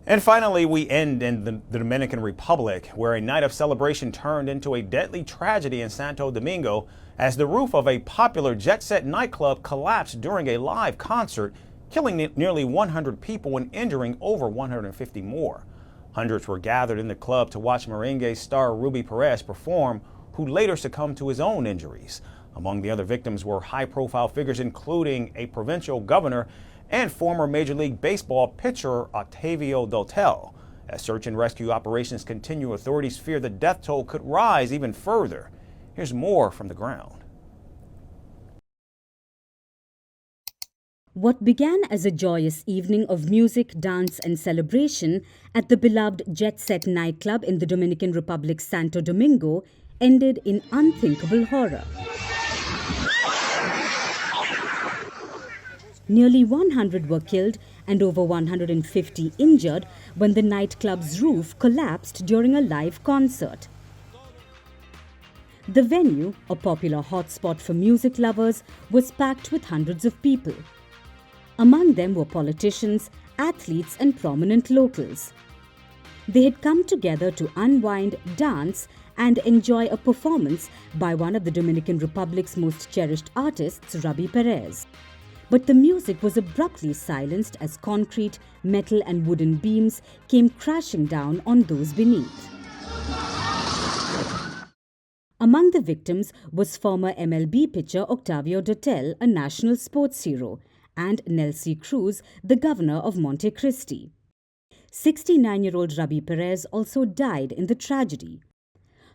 And finally, we end in the Dominican Republic, where a night of celebration turned into a deadly tragedy in Santo Domingo as the roof of a popular jet-set nightclub collapsed during a live concert, killing nearly 100 people and injuring over 150 more. Hundreds were gathered in the club to watch merengue star Rubby Perez perform, who later succumbed to his own injuries. Among the other victims were high-profile figures including a provincial governor and former Major League Baseball pitcher Octavio Dotel. As search and rescue operations continue, authorities fear the death toll could rise even further. Here's more from the ground. What began as a joyous evening of music, dance and celebration at the beloved jet-set nightclub in the Dominican Republic's Santo Domingo ended in unthinkable horror. Nearly 100 were killed and over 150 injured when the nightclub's roof collapsed during a live concert. The venue, a popular hotspot for music lovers, was packed with hundreds of people. Among them were politicians, athletes and prominent locals. They had come together to unwind, dance and enjoy a performance by one of the Dominican Republic's most cherished artists, Rubby Perez. But the music was abruptly silenced as concrete, metal and wooden beams came crashing down on those beneath. Among the victims was former MLB pitcher Octavio Dotel, a national sports hero, and Nelson Cruz, the governor of Monte Cristi. 69-year-old Rubby Perez also died in the tragedy,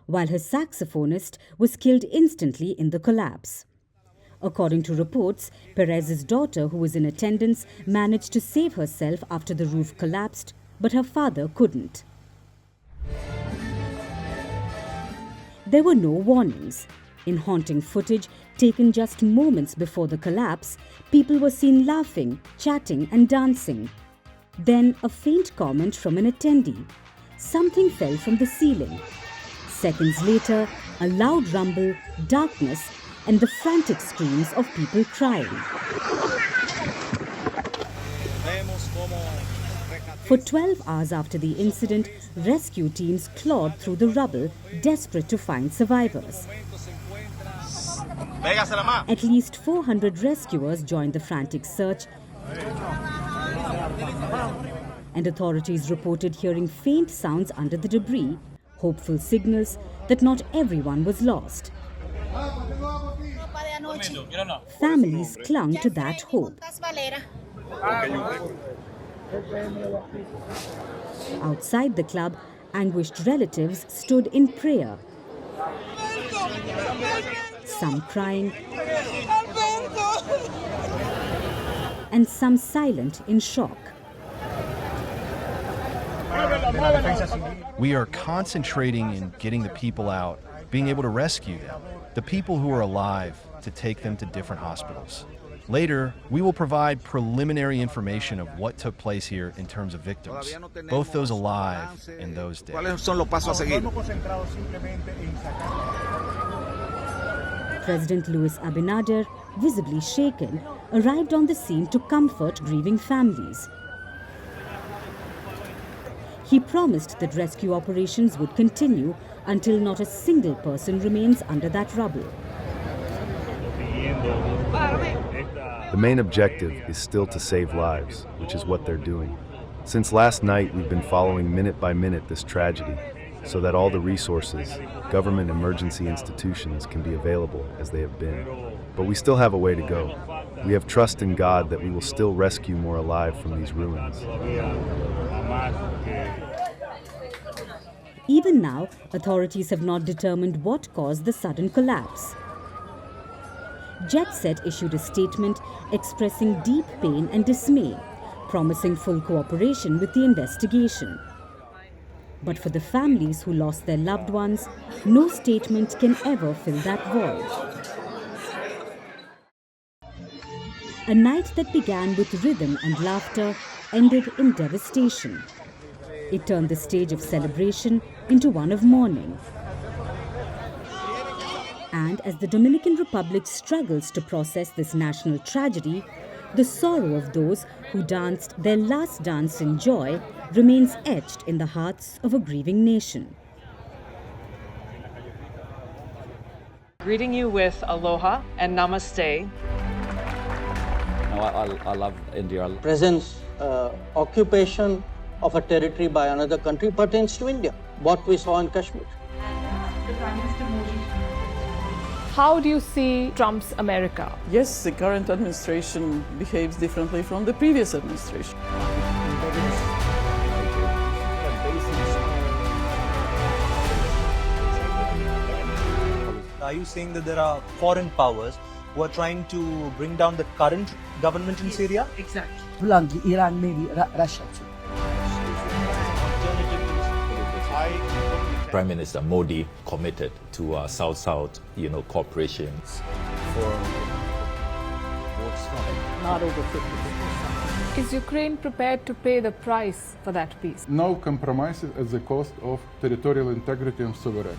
while her saxophonist was killed instantly in the collapse. According to reports, Perez's daughter, who was in attendance, managed to save herself after the roof collapsed, but her father couldn't. There were no warnings. In haunting footage taken just moments before the collapse, people were seen laughing, chatting and dancing. Then a faint comment from an attendee. Something fell from the ceiling. Seconds later, a loud rumble, darkness, and the frantic screams of people crying. For 12 hours after the incident, rescue teams clawed through the rubble, desperate to find survivors. At least 400 rescuers joined the frantic search, and authorities reported hearing faint sounds under the debris, hopeful signals that not everyone was lost. Families clung to that hope. Outside the club, anguished relatives stood in prayer, some crying and some silent in shock. We are concentrating in getting the people out, being able to rescue them, the people who are alive, to take them to different hospitals. Later, we will provide preliminary information of what took place here in terms of victims, both those alive and those dead. President Luis Abinader, visibly shaken, arrived on the scene to comfort grieving families. He promised that rescue operations would continue until not a single person remains under that rubble. The main objective is still to save lives, which is what they're doing. Since last night, we've been following minute by minute this tragedy, so that all the resources, government emergency institutions can be available as they have been. But we still have a way to go. We have trust in God that we will still rescue more alive from these ruins. Even now, authorities have not determined what caused the sudden collapse. Jet Set issued a statement expressing deep pain and dismay, promising full cooperation with the investigation. But for the families who lost their loved ones, no statement can ever fill that void. A night that began with rhythm and laughter ended in devastation. It turned the stage of celebration into one of mourning. And as the Dominican Republic struggles to process this national tragedy, the sorrow of those who danced their last dance in joy remains etched in the hearts of a grieving nation. Greeting you with aloha and namaste. I love India. Presence, occupation of a territory by another country pertains to India, what we saw in Kashmir. How do you see Trump's America? Yes, the current administration behaves differently from the previous administration. Are you saying that there are foreign powers who are trying to bring down the current government in Syria? Exactly. Bluntly, Iran, maybe Russia too. Prime Minister Modi committed to South-South, cooperation. Not over 50%. Is Ukraine prepared to pay the price for that peace? No compromises at the cost of territorial integrity and sovereignty.